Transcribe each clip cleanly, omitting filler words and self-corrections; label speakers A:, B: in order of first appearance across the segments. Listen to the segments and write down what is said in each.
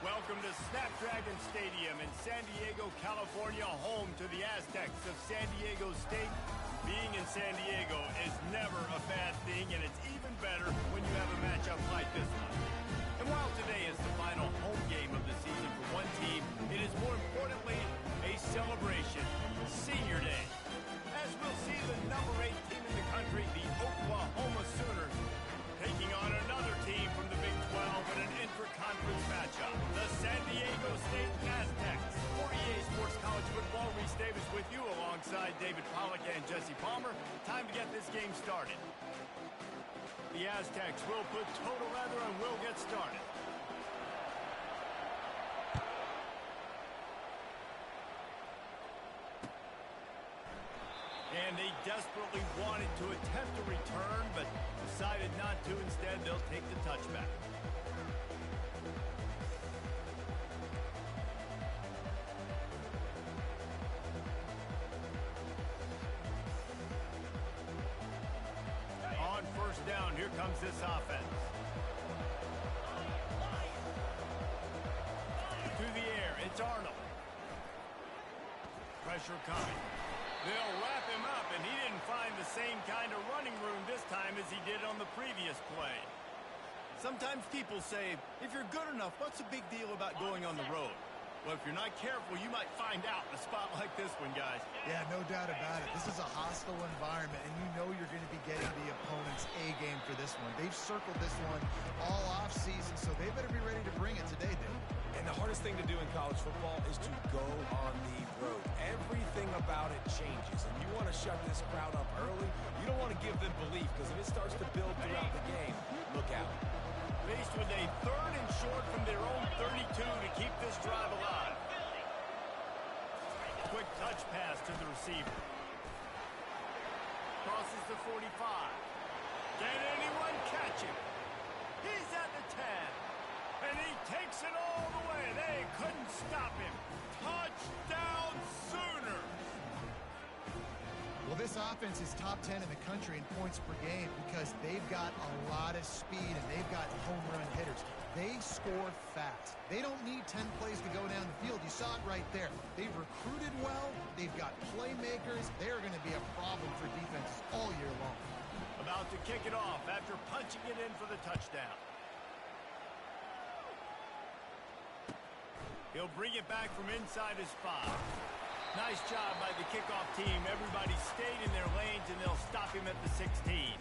A: Welcome to Snapdragon Stadium in San Diego, California, home to the Aztecs of San Diego State. Being in San Diego is never a bad thing, and it's even better when you have a matchup like this one. And while today is the final home game of the season for one team, it is more importantly a celebration, Senior Day. As we'll see the number 8 team in the country, the Oklahoma Sooners, taking on another team from the Big 12 in an intra-conference matchup, the San Diego State Aztecs. For EA Sports College Football, Reese Davis with you alongside David Pollack and Jesse Palmer. Time to get this game started. The Aztecs will put total leather and will get started. And they desperately wanted to attempt a return, but decided not to. Instead, they'll take the touchback. On first down, here comes this offense. To the air, it's Arnold. Pressure coming. They'll wrap him up, and he didn't find the same kind of running room this time as he did on the previous play. Sometimes people say, if you're good enough, what's the big deal about going on the road? Well, if you're not careful, you might find out in a spot like this one, guys.
B: Yeah, no doubt about it. This is a hostile environment, and you know you're going to be getting the opponent's A-game for this one. They've circled this one all off-season, so they better be ready to bring it today, Dave.
C: And the hardest thing to do in college football is to go on the road. Everything about it changes, and you want to shut this crowd up early. You don't want to give them belief, because if it starts to build throughout the game, look out.
A: Faced with a 3rd and short from their own 32 to keep this drive alive. Quick touch pass to the receiver. Crosses the 45. Can anyone catch him? He's at the 10. And he takes it all the way. They couldn't stop him. Touchdown Sooners!
B: Well, this offense is top 10 in the country in points per game because they've got a lot of speed and they've got home run hitters. They score fast. They don't need 10 plays to go down the field. You saw it right there. They've recruited well. They've got playmakers. They're going to be a problem for defenses all year long.
A: About to kick it off after punching it in for the touchdown. He'll bring it back from inside his 5. Nice job by the kickoff team. Everybody stayed in their lanes, and they'll stop him at the 16.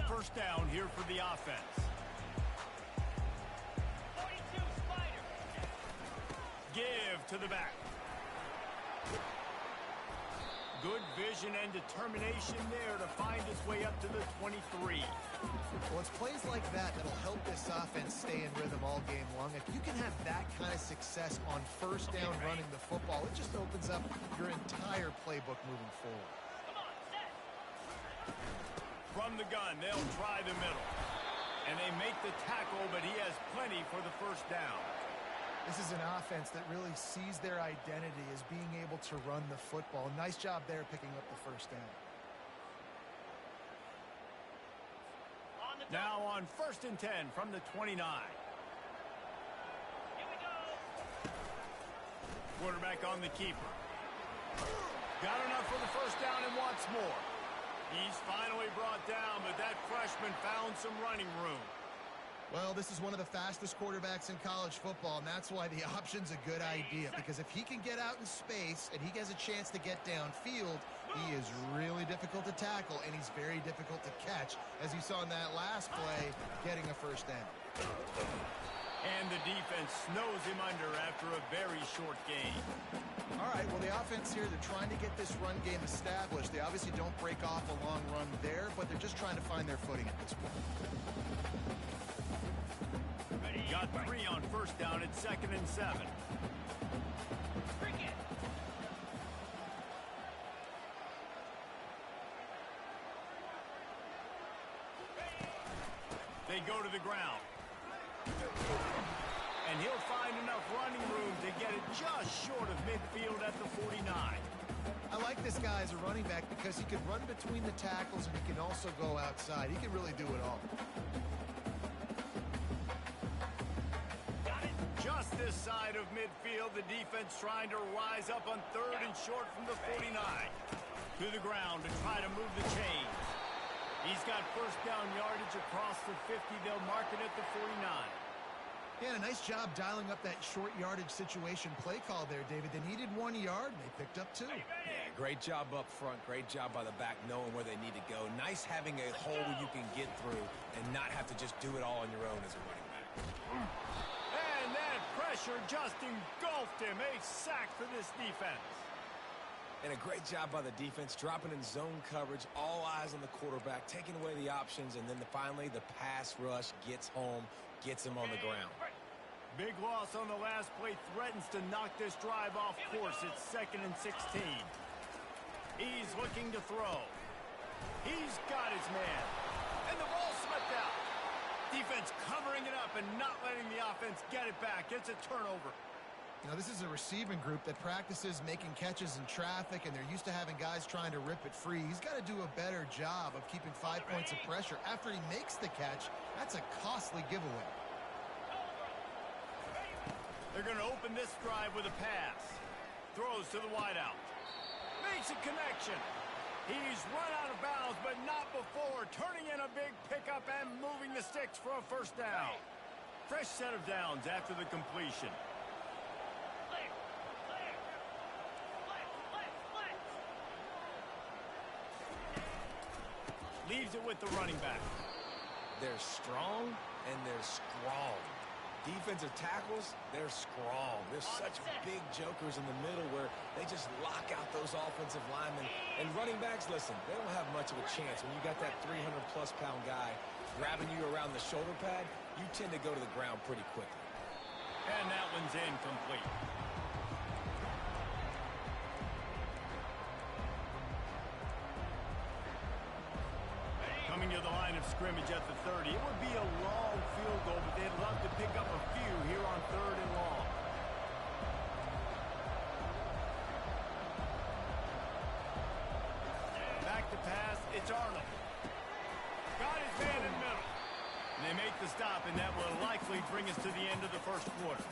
A: First down here for the offense.
D: 42 Spider.
A: Give to the back. Good vision and determination there to find his way up to the 23.
B: Well, it's plays like that that'll help this offense stay in rhythm all game long. If you can have that kind of success on first down running the football, it just opens up your entire playbook moving forward.
D: Come on, set.
A: From the gun, they'll try the middle. And they make the tackle, but he has plenty for the first down.
B: This is an offense that really sees their identity as being able to run the football. Nice job there picking up the first down.
A: Now on 1st and 10 from the 29.
D: Here we go.
A: Quarterback on the keeper. Got enough for the first down and wants more. He's finally brought down, but that freshman found some running room.
B: Well, this is one of the fastest quarterbacks in college football, and that's why the option's a good idea. Because if he can get out in space and he has a chance to get downfield, he is really difficult to tackle, and he's very difficult to catch, as you saw in that last play, getting a first down.
A: And the defense snows him under after a very short game.
B: All right, well, the offense here, they're trying to get this run game established. They obviously don't break off a long run there, but they're just trying to find their footing at this point.
A: Got 3 on first down at 2nd and 7. They go to the ground. And he'll find enough running room to get it just short of midfield at the 49.
B: I like this guy as a running back because he can run between the tackles and he can also go outside. He can really do it all.
A: Just this side of midfield, the defense trying to rise up on 3rd and short from the 49. To the ground to try to move the chains. He's got first down yardage across the 50. They'll mark it at the 49.
B: Yeah, a nice job dialing up that short yardage situation play call there, David. They needed 1 yard, and they picked up 2.
C: Yeah, great job up front. Great job by the back knowing where they need to go. Nice having a hole you can get through and not have to just do it all on your own as a running back.
A: And that pressure just engulfed him. A sack for this defense.
C: And a great job by the defense, dropping in zone coverage, all eyes on the quarterback, taking away the options, and then finally the pass rush gets home, gets him on the ground.
A: Big loss on the last play, threatens to knock this drive off course. It's 2nd and 16. He's looking to throw. He's got his man. And the ball slipped out. Defense covering it up and not letting the offense get it back. It's a turnover.
B: You know, this is a receiving group that practices making catches in traffic, and they're used to having guys trying to rip it free. He's got to do a better job of keeping 5 points of pressure. After he makes the catch, that's a costly giveaway.
A: They're going to open this drive with a pass. Throws to the wideout. Makes a connection. He's run out of bounds, but not before. Turning in a big pickup and moving the sticks for a first down. Fresh set of downs after the completion. Leaves it with the running back.
C: They're strong and they're strong. Defensive tackles, they're strong. They're such big jokers in the middle where they just lock out those offensive linemen. And running backs, listen, they don't have much of a chance. When you got that 300-plus pound guy grabbing you around the shoulder pad, you tend to go to the ground pretty quickly.
A: And that one's incomplete. Coming to the line of scrimmage at the 30. It would be a long field goal, but they'd love to pick up a few here on 3rd and long. Back to pass. It's Arnold. Got his man in the middle. And they make the stop, and that will likely bring us to the end of the first quarter.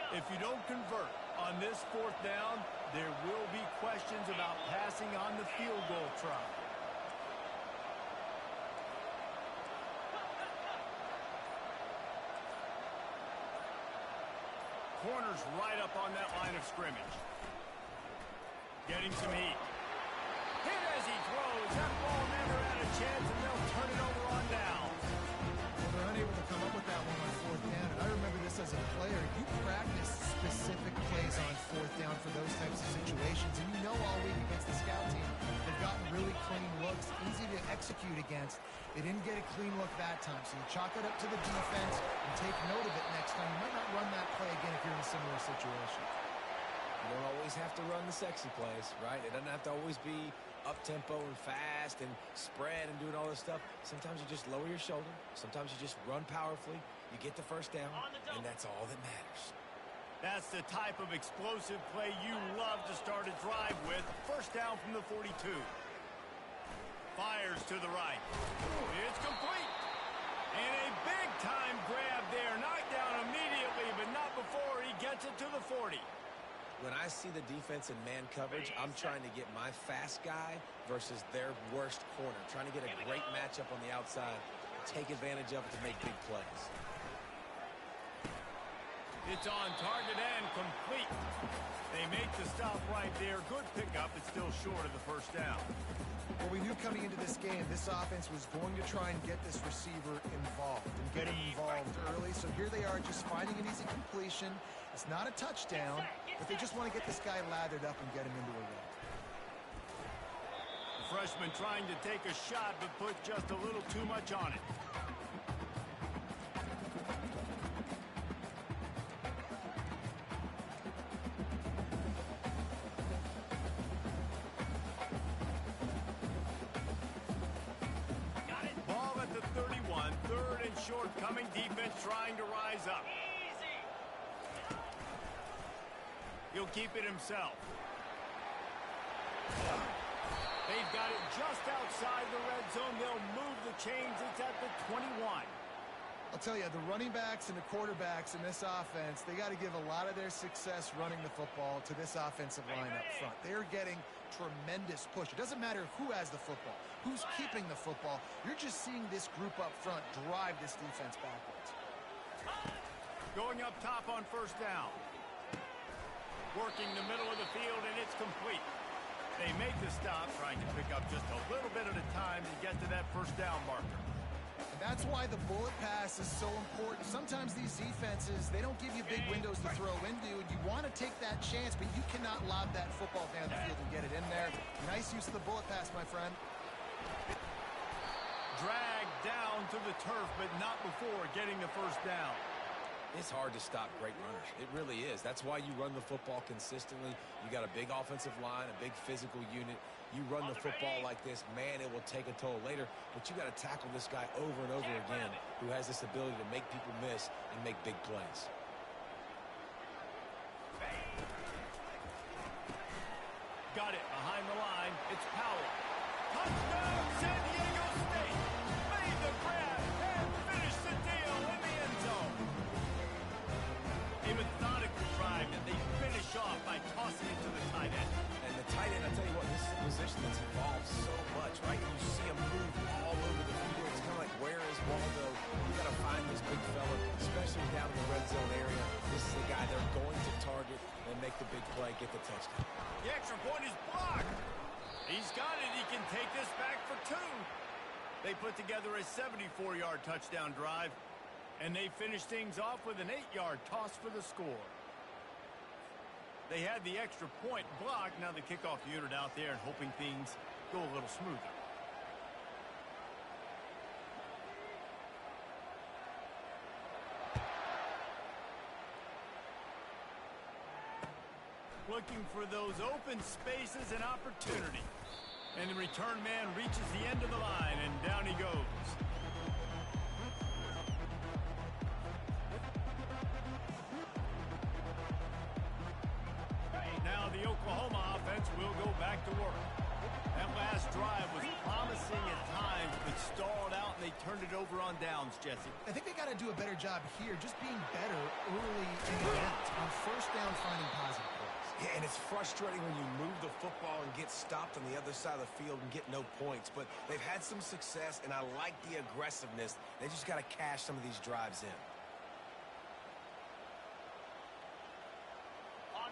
A: If you don't convert on this 4th down, there will be questions about passing on the field goal try. Corners right up on that line of scrimmage. Getting some heat. Hit as he throws. That ball never had a chance, and they'll turn it over on down.
B: Well, they're unable to come up with that one on 4th down. And I remember this as a player. You practice specific plays on 4th down for those types of situations. And you know all week against the scout team, they've gotten really clean looks, easy to execute against. They didn't get a clean look that time. So you chalk it up to the defense and take note of it next time. You might not run that play again if you're in a similar situation.
C: You don't always have to run the sexy plays, right? It doesn't have to always be up-tempo and fast and spread and doing all this stuff. Sometimes you just lower your shoulder. Sometimes you just run powerfully. You get the first down, and that's all that matters.
A: That's the type of explosive play you love to start a drive with. First down from the 42. Fires to the right. It's complete. And a big-time grab there. Knocked down immediately, but not before he gets it to the 40.
C: When I see the defense in man coverage, I'm trying to get my fast guy versus their worst corner. Trying to get a great matchup on the outside. Take advantage of it to make big plays.
A: It's on target and complete. They make the stop right there. Good pickup. It's still short of the first down.
B: Well, we knew coming into this game, this offense was going to try and get this receiver involved and get him involved early. So here they are just finding an easy completion. It's not a touchdown, but they just want to get this guy lathered up and get him into a run.
A: freshman trying to take a shot, but put just a little too much on it.
D: Got it.
A: Ball at the 31, third and short, coming defense trying to rise up.
D: Easy.
A: He'll keep it himself. They've got it just outside the red zone. They'll move the chains. It's at the 21.
B: I'll tell you, the running backs and the quarterbacks in this offense, they got to give a lot of their success running the football to this offensive line up front. They're getting tremendous push. It doesn't matter who has the football, who's keeping the football. You're just seeing this group up front drive this defense backwards.
A: Going up top on first down. Working the middle of the field, and it's complete. They make the stop, trying to pick up just a little bit at a time to get to that first down marker.
B: And that's why the bullet pass is so important. Sometimes these defenses, they don't give you big windows to throw into, and you want to take that chance, but you cannot lob that football down the field and get it in there. Nice use of the bullet pass, my friend.
A: Dragged down to the turf, but not before getting the first down.
C: It's hard to stop great runners. It really is. That's why you run the football consistently. You got a big offensive line, a big physical unit. You run the football like this, man, it will take a toll later. But you got to tackle this guy over and over again who has this ability to make people miss and make big plays.
A: Got it behind the line. It's Powell. Touchdown, San Diego State. Made the grab and finished the deal in the end zone. A methodical drive that they finish off by tossing it to the tight end.
C: And the tight end, I tell you what, this is a position that's evolved so much, right? You see him move all over the field. It's kind of like, where is Waldo? You got to find this big fella, especially down in the red zone area. This is the guy they're going to target and make the big play, get the touchdown.
A: The extra point is blocked. He's got it. He can take this back for two. They put together a 74-yard touchdown drive, and they finish things off with an 8-yard toss for the score. They had the extra point blocked. Now the kickoff unit out there and hoping things go a little smoother. Looking for those open spaces and opportunity. And the return man reaches the end of the line, and down he goes. Now the Oklahoma offense will go back to work. That last drive was promising at times, but stalled out, and they turned it over on downs, Jesse.
B: I think they got to do a better job here, just being better early in the event on first down, finding positive plays.
C: Yeah, and it's frustrating when you move the football and get stopped on the other side of the field and get no points. But they've had some success, and I like the aggressiveness. They just got to cash some of these drives in.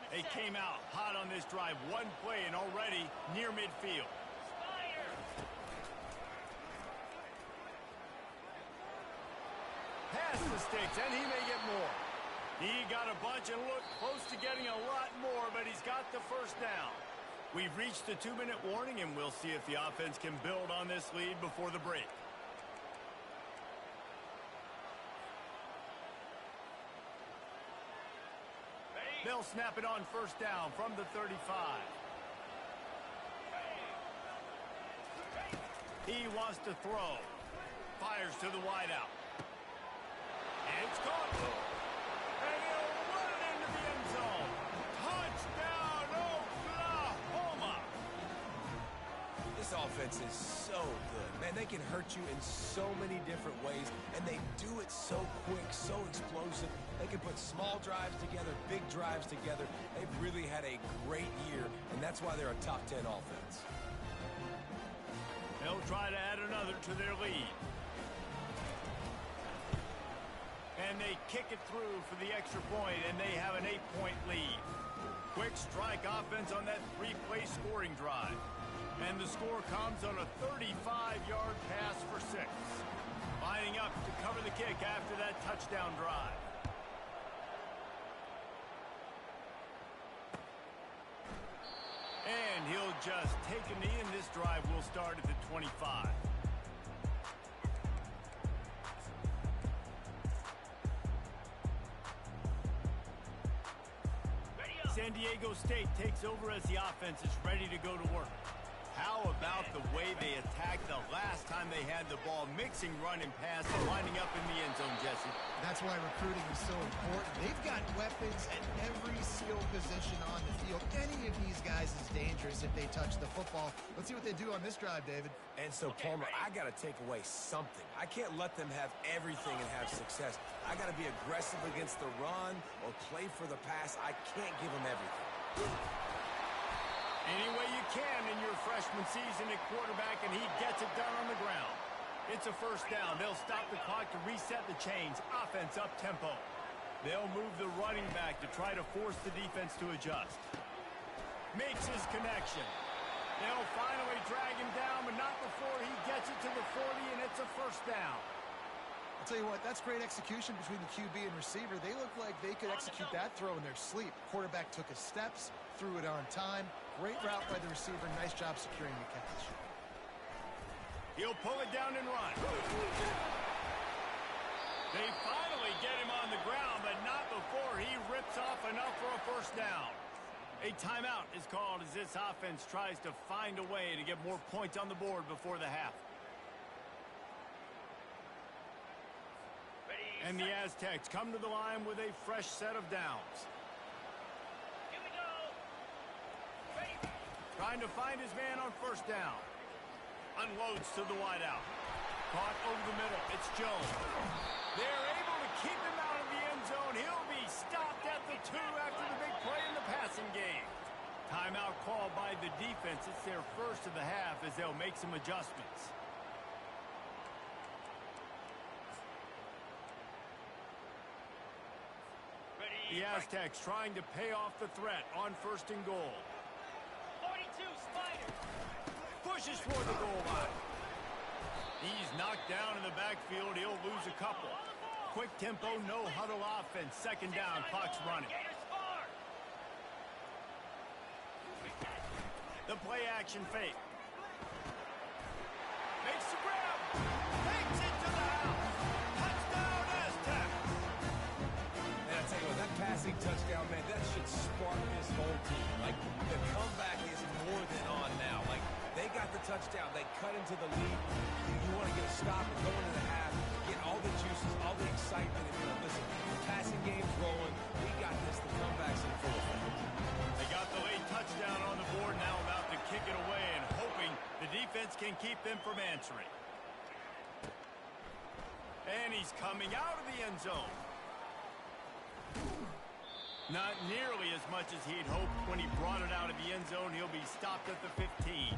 A: They came out hot on this drive. One play and already near midfield. Pass the sticks, and he may get more. He got a bunch and looked close to getting a lot more, but he's got the first down. We've reached the 2-minute warning, and we'll see if the offense can build on this lead before the break. They'll snap it on first down from the 35. He wants to throw. Fires to the wideout. And it's caught. And he'll run it into the end zone. Touchdown, Oklahoma.
C: This offense is so good. Man, they can hurt you in so many different ways, and they do it so quick, so explosive. They can put small drives together, big drives together. They've really had a great year, and that's why they're a top 10 offense.
A: They'll try to add another to their lead. And they kick it through for the extra point, and they have an 8-point lead. Quick strike offense on that 3-play scoring drive. And the score comes on a 35-yard pass for 6. Lining up to cover the kick after that touchdown drive. And he'll just take a knee, and this drive will start at the 25. San Diego State takes over as the offense is ready to go to work. How about the way they attacked the last time they had the ball, mixing run and pass and lining up in the end zone, Jesse?
B: That's why recruiting is so important. They've got weapons at every skill position on the field. Any of these guys is dangerous if they touch the football. Let's see what they do on this drive, David.
C: And so, Palmer, I got to take away something. I can't let them have everything and have success. I got to be aggressive against the run or play for the pass. I can't give them everything.
A: Any way you can in your freshman season at quarterback, and he gets it done on the ground. It's a first down. They'll stop the clock to reset the chains. Offense up tempo. They'll move the running back to try to force the defense to adjust. Makes his connection. They'll finally drag him down, but not before he gets it to the 40, and it's a first down.
B: I'll tell you what, that's great execution between the QB and receiver. They look like they could execute that throw in their sleep. Quarterback took his steps, threw it on time. Great route by the receiver. Nice job securing the catch.
A: He'll pull it down and run. They finally get him on the ground, but not before he rips off enough for a first down. A timeout is called as this offense tries to find a way to get more points on the board before the half. And the Aztecs come to the line with a fresh set of downs.
D: Here we go. Ready.
A: Trying to find his man on first down. Unloads to the wideout. Caught over the middle. It's Jones. They're able to keep him out of the end zone. He'll be stopped at the 2 after the big play in the passing game. Timeout called by the defense. It's their first of the half as they'll make some adjustments. The Aztecs trying to pay off the threat on first and goal.
D: 42, Spider.
A: Pushes toward the goal line. He's knocked down in the backfield. He'll lose a couple. Quick tempo, no huddle offense. Second down, clock's running.
D: Gators score.
A: The play action fake. Makes the grab. Takes it to the house. Touchdown, Aztecs.
C: And I tell you what, that passing touchdown, man, that should spark this whole team. Like, the comeback is more than on now. Like, they got the touchdown. They cut into the lead. You want to get a stop and go into the half, get all the juices, all the excitement. And, listen, the passing game's rolling. We got this. The comeback's in full effect.
A: They got the late touchdown on the board, now about to kick it away and hoping the defense can keep them from answering. And he's coming out of the end zone. Not nearly as much as he'd hoped when he brought it out of the end zone. He'll be stopped at the 15.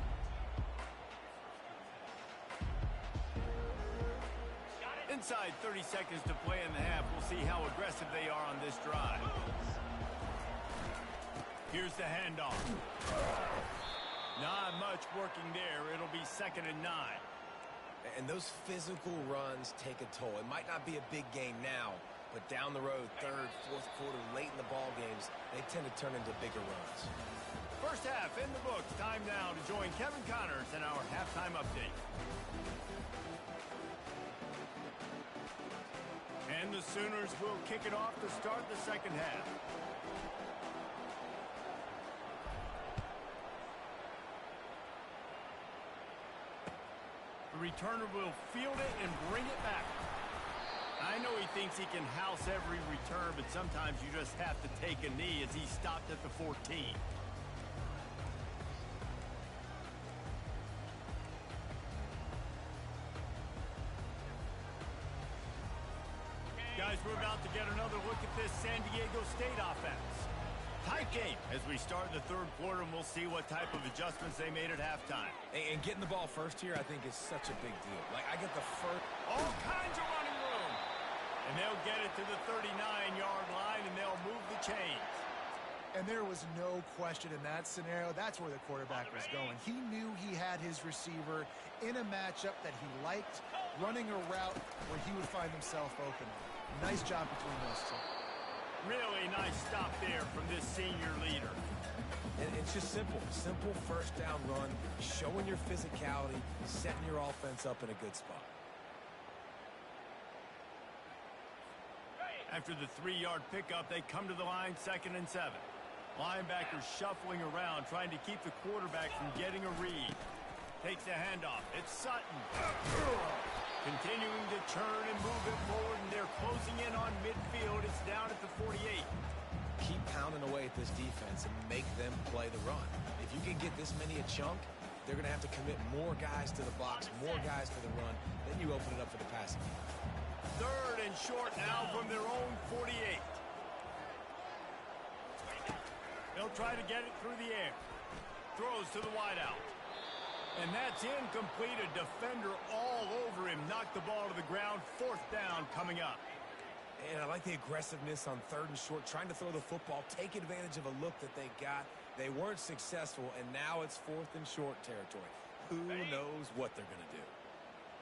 A: Inside 30 seconds to play in the half. We'll see how aggressive they are on this drive. Here's the handoff. Not much working there. It'll be 2nd and 9.
C: And those physical runs take a toll. It might not be a big game now, but down the road, 3rd, 4th quarter, late in the ball games, they tend to turn into bigger runs.
A: First half in the books. Time now to join Kevin Connors in our halftime update. And the Sooners will kick it off to start the second half. The returner will field it and bring it back. I know he thinks he can house every return, but sometimes you just have to take a knee as he stopped at the 14. Guys, we're about to get another look at this San Diego State offense. Tight game as we start the 3rd quarter, and we'll see what type of adjustments they made at halftime.
C: And getting the ball first here, I think, is such a big deal. Like, I get the first...
A: All kinds of running room. And they'll get it to the 39-yard line, and they'll move the chains.
B: And there was no question in that scenario. That's where the quarterback was going. He knew he had his receiver in a matchup that he liked, running a route where he would find himself open. Nice job between those two.
A: Really nice stop there from this senior leader.
C: And it's just simple. Simple first down run, showing your physicality, setting your offense up in a good spot.
A: After the 3-yard pickup, they come to the line 2nd and 7. Linebackers shuffling around, trying to keep the quarterback from getting a read. Takes a handoff. It's Sutton. Continuing to turn and move it forward, and they're closing in on midfield. It's down at the 48.
C: Keep pounding away at this defense and make them play the run. If you can get this many a chunk, they're going to have to commit more guys to the box, more guys to the run. Then you open it up for the passing game.
A: 3rd and short now from their own 48. They'll try to get it through the air. Throws to the wideout. And that's incomplete. A defender all over him. Knocked the ball to the ground. 4th down coming up.
C: And I like the aggressiveness on 3rd and short, trying to throw the football, take advantage of a look that they got. They weren't successful, and now it's 4th and short territory. Who knows what they're going to do?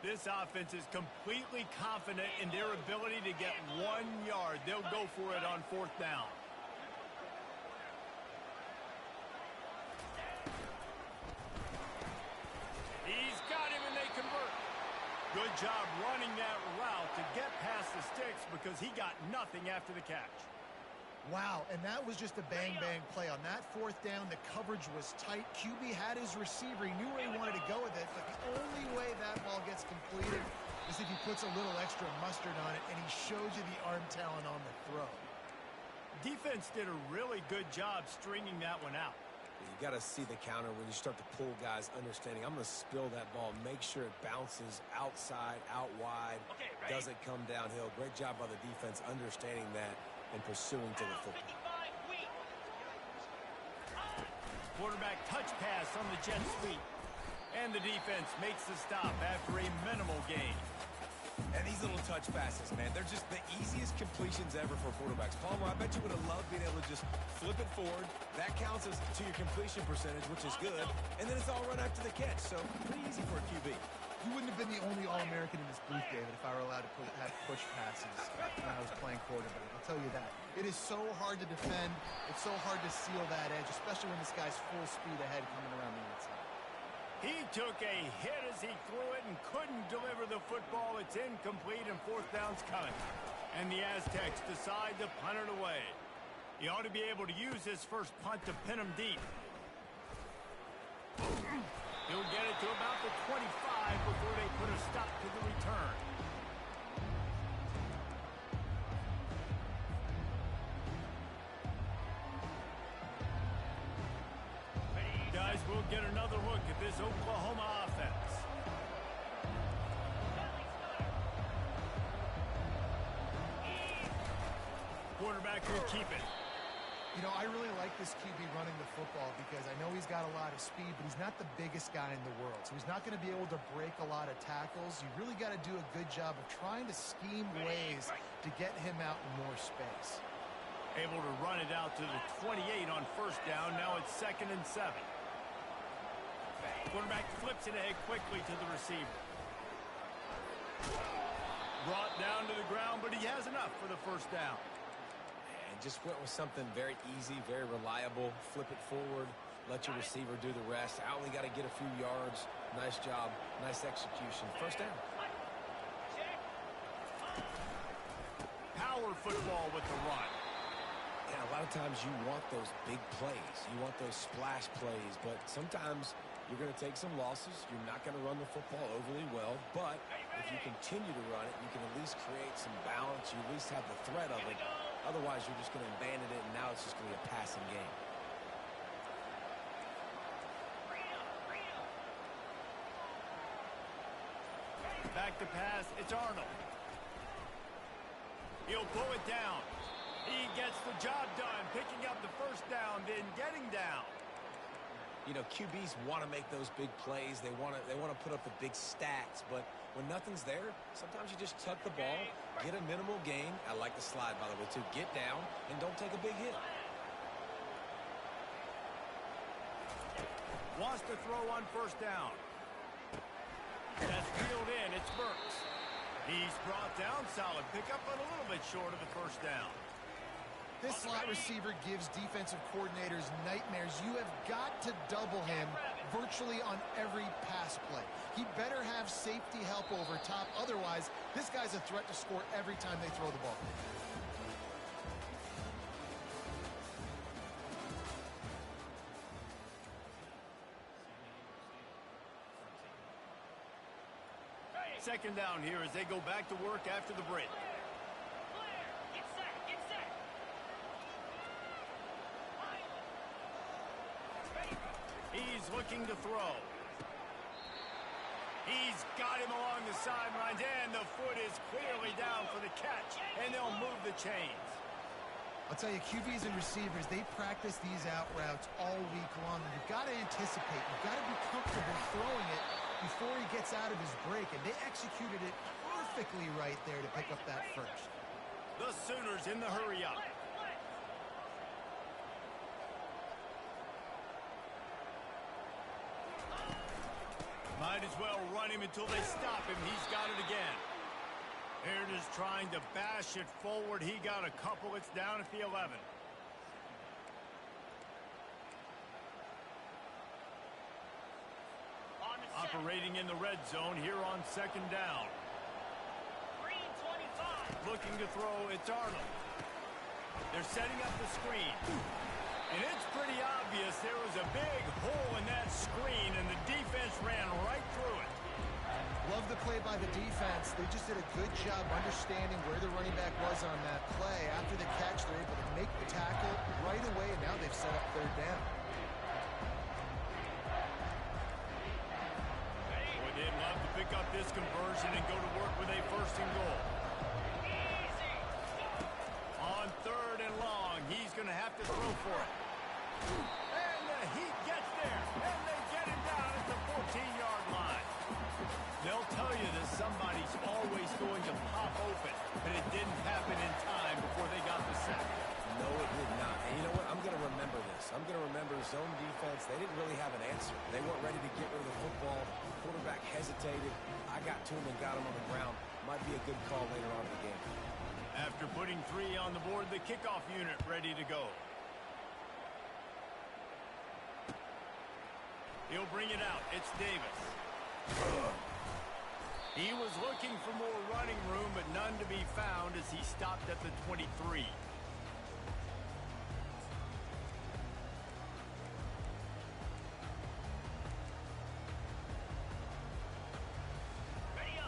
A: This offense is completely confident in their ability to get 1 yard. They'll go for it on 4th down. He's got him, and they convert. Good job running that route to get past the sticks because he got nothing after the catch.
B: Wow, and that was just a bang-bang play. On that 4th down, the coverage was tight. QB had his receiver. He knew where he wanted to go with it, but the only way that ball gets completed is if he puts a little extra mustard on it, and he shows you the arm talent on the throw.
A: Defense did a really good job stringing that one out.
C: You got to see the counter when you start to pull guys, understanding I'm going to spill that ball, make sure it bounces outside, out wide, doesn't come downhill. Great job by the defense understanding that and pursuing to the football.
A: Quarterback touch pass on the jet sweep. And the defense makes the stop after a minimal gain.
C: And these little touch passes, man, they're just the easiest completions ever for quarterbacks. Palmer, I bet you would have loved being able to just flip it forward. That counts as to your completion percentage, which is good. And then it's all run after the catch, so pretty easy for a QB.
B: You wouldn't have been the only All-American in this booth, David, if I were allowed to have push passes when I was playing quarterback. I'll tell you that. It is so hard to defend. It's so hard to seal that edge, especially when this guy's full speed ahead coming around the inside.
A: He took a hit as he threw it and couldn't deliver the football. It's incomplete, and 4th down's coming. And the Aztecs decide to punt it away. He ought to be able to use his first punt to pin him deep. He'll get it to about the 25 before they put a stop to the return. Guys, we'll get another look at this Oklahoma offense. Quarterback will keep it.
B: You know, I really like this QB running the football because I know he's got a lot of speed, but he's not the biggest guy in the world. So he's not going to be able to break a lot of tackles. You really got to do a good job of trying to scheme ways to get him out in more space.
A: Able to run it out to the 28 on 1st down. Now it's 2nd and 7. Quarterback flips it ahead quickly to the receiver. Brought down to the ground, but he has enough for the 1st down.
C: And just went with something very easy, very reliable. Flip it forward, let your receiver do the rest. I only got to get a few yards. Nice job, nice execution. 1st down.
A: Power football with the run.
C: And a lot of times you want those big plays. You want those splash plays, but sometimes you're going to take some losses. You're not going to run the football overly well, but if you continue to run it, you can at least create some balance. You at least have the threat of it. Otherwise, you're just going to abandon it, and now it's just going to be a passing game.
A: Back to pass. It's Arnold. He'll pull it down. He gets the job done, picking up the 1st down, then getting down.
C: You know, QBs want to make those big plays. They want to put up the big stats, but when nothing's there, sometimes you just tuck the ball, get a minimal gain. I like the slide, by the way, too. Get down and don't take a big hit.
A: Wants to throw on 1st down. That's peeled in. It's Burks. He's brought down solid. Pick up on a little bit short of the 1st down.
B: This slot receiver gives defensive coordinators nightmares. You have got to double him virtually on every pass play. He better have safety help over top. Otherwise, this guy's a threat to score every time they throw the ball.
A: Second down here as they go back to work after the break.
D: Clear. Get set. Get set. Ready.
A: He's looking to throw. He's got him along the sidelines, and the foot is clearly down for the catch, and they'll move the chains.
B: I'll tell you, QBs and receivers, they practice these out routes all week long. And you've got to anticipate. You've got to be comfortable throwing it before he gets out of his break. And they executed it perfectly right there to pick up that first.
A: The Sooners in the hurry up. Might as well run him until they stop him. He's got it again. Aaron is trying to bash it forward. He got a couple. It's down at the 11. Operating in the red zone here on second down.
D: Green 25.
A: Looking to throw, it's Arnold. They're setting up the screen. And it's pretty obvious there was a big hole in that screen, and the defense ran right through it.
B: Love the play by the defense. They just did a good job understanding where the running back was on that play. After the catch, they're able to make the tackle right away, and now they've set up third down.
A: Boy, they'd love to pick up this conversion and go to work with a first and goal.
D: Easy.
A: On third and long, he's going to have to throw for it. And he gets there, and they get him down at the 14-yard line. They'll tell you that somebody's always going to pop open, but it didn't happen in time before they got the sack.
C: No, it did not. And you know what? I'm going to remember this. I'm going to remember zone defense. They didn't really have an answer. They weren't ready to get rid of the football. Quarterback hesitated. I got to him and got him on the ground. Might be a good call later on in the game.
A: After putting 3 on the board, the kickoff unit ready to go. He'll bring it out. It's Davis. He was looking for more running room, but none to be found as he stopped at the 23.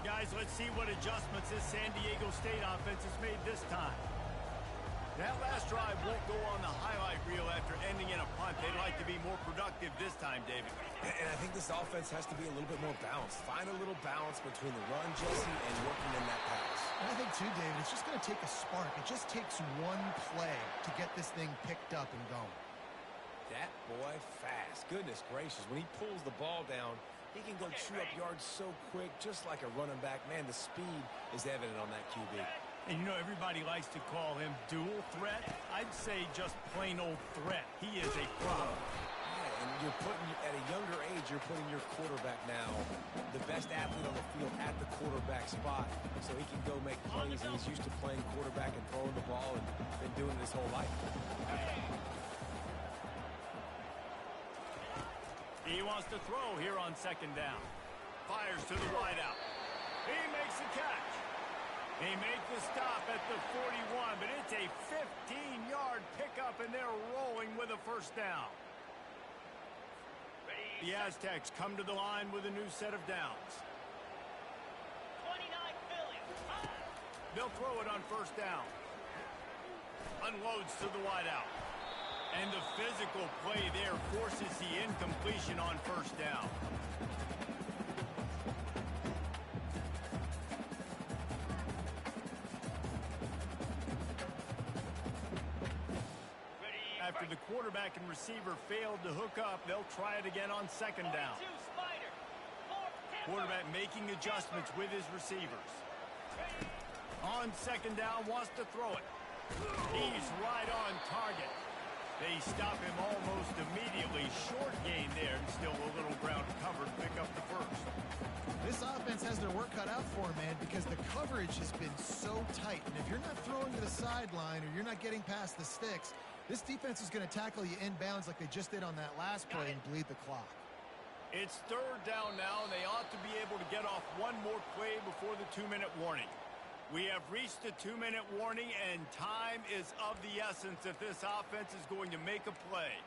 A: Guys, let's see what adjustments this San Diego State offense has made this time. That last drive won't go on the highlight reel after ending in a punt. They'd like to be more productive this time, David.
C: And I think this offense has to be a little bit more balanced. Find a little balance between the run, Jesse, and working in that pass.
B: And I think, too, David, it's just going to take a spark. It just takes one play to get this thing picked up and going.
C: That boy fast. Goodness gracious. When he pulls the ball down, he can go chew up yards so quick, just like a running back. Man, the speed is evident on that QB.
A: And you know, everybody likes to call him dual threat. I'd say just plain old threat. He is a problem.
C: Yeah, and you're putting, at a younger age, you're putting your quarterback now, the best athlete on the field at the quarterback spot, so he can go make plays, and he's used to playing quarterback and throwing the ball and been doing it his whole life.
A: He wants to throw here on second down. Fires to the wideout. He makes the catch. He makes the stop at the 41, but it's a 15-yard pickup, and they're rolling with a first down. The Aztecs come to the line with a new set of downs.
D: 29 Philly.
A: They'll throw it on first down. Unloads to the wideout. And the physical play there forces the incompletion on first down. After the quarterback and receiver failed to hook up, they'll try it again on second down.
D: Spider.
A: Quarterback making adjustments with his receivers. On second down, wants to throw it. He's right on target. They stop him almost immediately. Short gain there, and still a little ground covered. Pick up the first.
B: This offense has their work cut out for them, man, because the coverage has been so tight. And if you're not throwing to the sideline or you're not getting past the sticks, this defense is going to tackle you inbounds like they just did on that last play and bleed the clock.
A: It's third down now, and they ought to be able to get off one more play before the 2-minute warning. We have reached the 2-minute warning, and time is of the essence if this offense is going to make a play.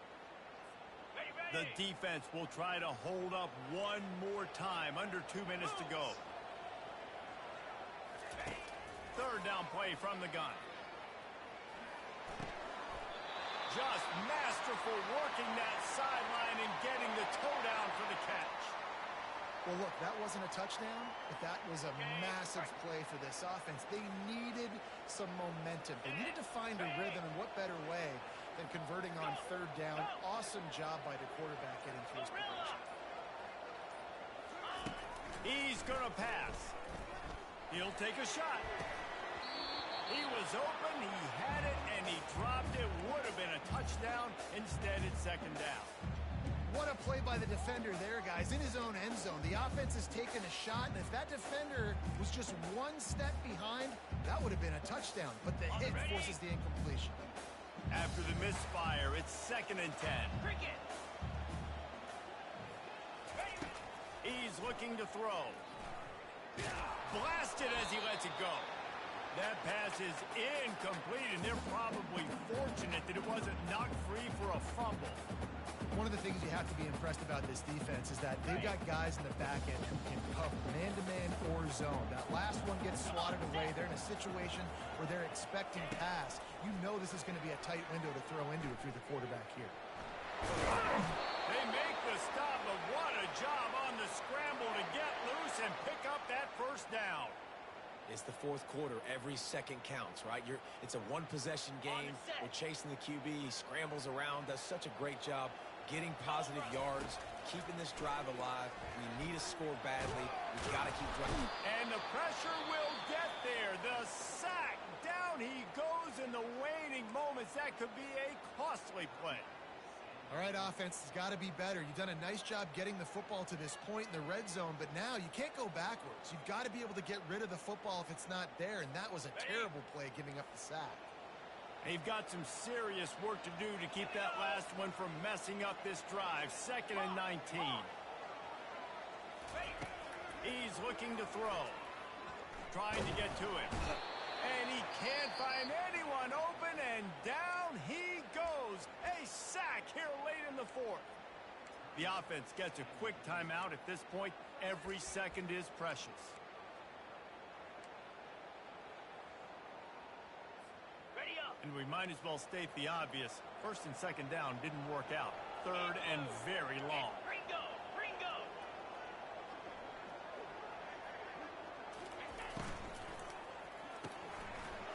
A: The defense will try to hold up one more time, under 2 minutes to go. Third down play from the gun. Just masterful working that sideline and getting the toe down for the catch.
B: Well, look, that wasn't a touchdown, but that was a massive play for this offense. They needed some momentum. They needed to find a rhythm, and what better way than converting on third down. Awesome job by the quarterback getting through his progression.
A: He's going to pass. He'll take a shot. He was open, he had it, and he dropped it. Would have been a touchdown. Instead, it's second down.
B: What a play by the defender there, guys, in his own end zone. The offense has taken a shot, and if that defender was just one step behind, that would have been a touchdown. But the hit forces the incompletion.
A: After the misfire, it's 2nd and 10.
D: Cricket.
A: He's looking to throw. Blasted as he lets it go. That pass is incomplete, and they're probably fortunate that it wasn't knocked free for a fumble.
B: One of the things you have to be impressed about this defense is that they've got guys in the back end who can cover man-to-man or zone. That last one gets swatted away. They're in a situation where they're expecting pass. You know this is going to be a tight window to throw into if you're the quarterback here.
A: They make the stop, but what a job on the scramble to get loose and pick up that first down.
C: It's the fourth quarter. Every second counts, right? It's a one-possession game. We're chasing the QB. He scrambles around, does such a great job getting positive yards, keeping this drive alive. We need a score badly. We've got to keep driving.
A: And the pressure will get there. The sack. Down he goes in the waning moments. That could be a costly play.
B: All right, offense has got to be better. You've done a nice job getting the football to this point in the red zone, but now you can't go backwards. You've got to be able to get rid of the football if it's not there, and that was a terrible play giving up the sack.
A: They've got some serious work to do to keep that last one from messing up this drive. 2nd and 19. He's looking to throw. Trying to get to him. And he can't find anyone open, and down he goes. A sack here late in the fourth. The offense gets a quick timeout. At this point, every second is precious.
D: Ready up.
A: And we might as well state the obvious. 1st and 2nd down didn't work out. 3rd and very long.
D: Ringo. Ringo.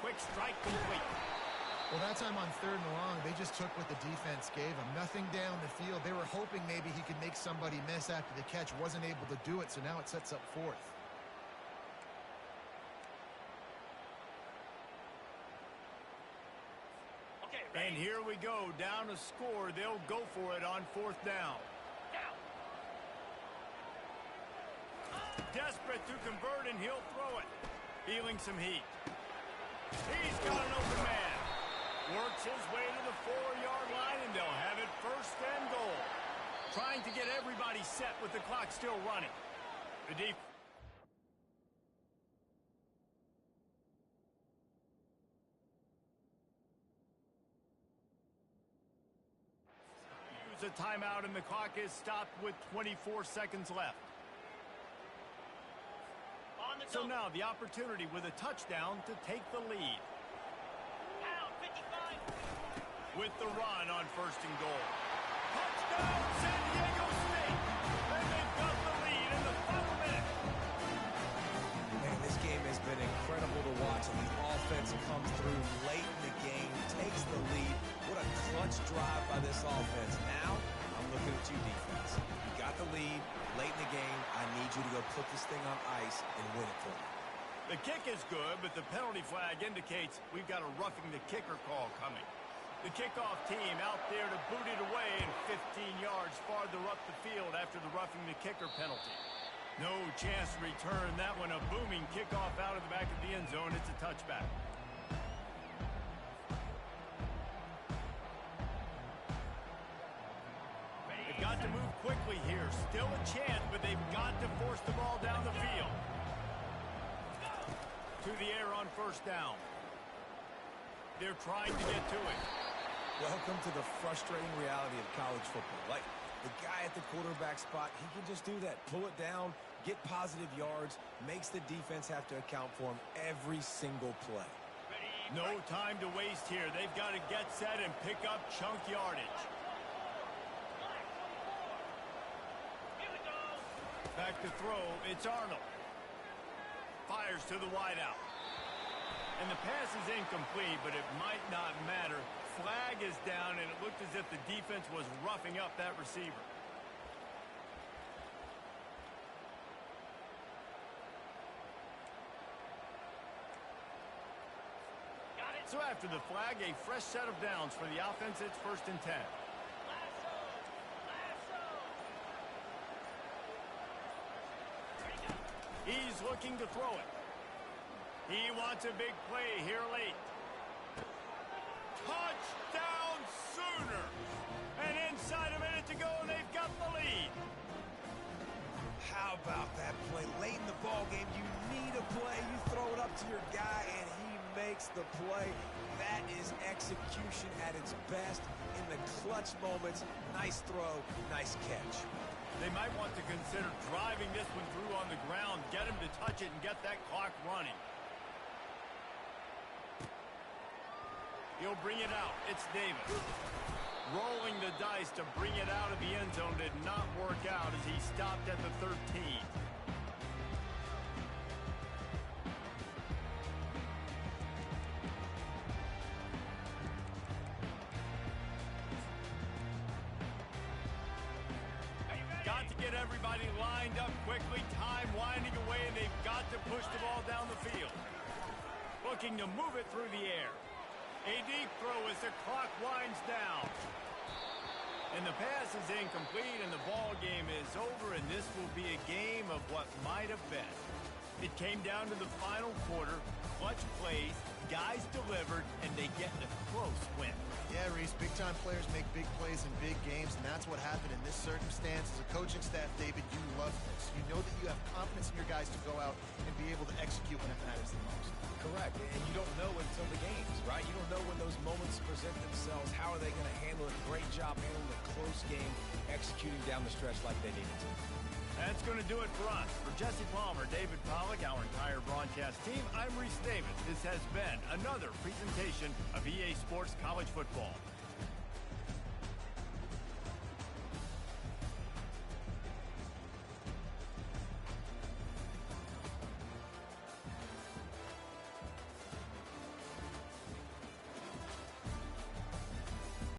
A: Quick strike complete.
B: Well, that time on 3rd and long, they just took what the defense gave them. Nothing down the field. They were hoping maybe he could make somebody miss after the catch. Wasn't able to do it, so now it sets up 4th.
D: Okay,
A: And
D: ready.
A: here we go. Down a score. They'll go for it on 4th down.
D: Now.
A: Desperate to convert, and he'll throw it. Feeling some heat. He's got an open man. Works his way to the 4-yard line, and they'll have it 1st and goal. Trying to get everybody set with the clock still running. The defense. Use a timeout, and the clock is stopped with 24 seconds left.
D: On the
A: So
D: go.
A: now the opportunity with a touchdown to take the lead.
D: Out. 55.
A: With the run on 1st and goal. Touchdown, San Diego State! And they've got the lead in the final minute.
C: Man, this game has been incredible to watch, and the offense comes through late in the game, takes the lead. What a clutch drive by this offense. Now, I'm looking at you, defense. You got the lead late in the game. I need you to go put this thing on ice and win it for me.
A: The kick is good, but the penalty flag indicates we've got a roughing the kicker call coming. The kickoff team out there to boot it away and 15 yards farther up the field after the roughing the kicker penalty. No chance to return that one. A booming kickoff out of the back of the end zone. It's a touchback. Still a chance, but they've got to force the ball down the field. To the air on first down. They're trying to get to it.
C: Welcome to the frustrating reality of college football. Like, the guy at the quarterback spot, he can just do that. Pull it down, get positive yards, makes the defense have to account for him every single play.
A: No time to waste here. They've got to get set and pick up chunk yardage. Back to throw, it's Arnold. Fires to the wideout. And the pass is incomplete, but it might not matter. Flag is down, and it looked as if the defense was roughing up that receiver. So after the flag, a fresh set of downs for the offense. It's 1st and 10. He's looking to throw it. He wants a big play here late. Touchdown Sooners! And inside a minute to go, and they've got the lead.
C: How about that play? Late in the ball game, you need a play. You throw it up to your guy, and he makes the play. That is execution at its best in the clutch moments. Nice throw, nice catch.
A: They might want to consider driving this one through on the ground, get him to touch it, and get that clock running. He'll bring it out. It's Davis. Rolling the dice to bring it out of the end zone did not work out as he stopped at the 13. Got to get everybody lined up quickly. Time winding away, and they've got to push the ball down the field. Looking to move it through the air. A deep throw as the clock winds down. And the pass is incomplete, and the ball game is over, and this will be a game of what might have been. It came down to the final quarter. Clutch plays, guys delivered, and they get a close win.
B: Yeah, Reese, big-time players make big plays in big games, and that's what happened in this circumstance. As a coaching staff, David, you love this. You know that you have confidence in your guys to go out and be able to execute when it matters the most.
C: Correct, and you don't know until the games, right? You don't know when those moments present themselves. How are they going to handle it? Great job handling a close game, executing down the stretch like they needed to.
A: That's going to do it for us. For Jesse Palmer, David Pollack, our entire broadcast team, I'm Reese Davis. This has been another presentation of EA Sports College Football.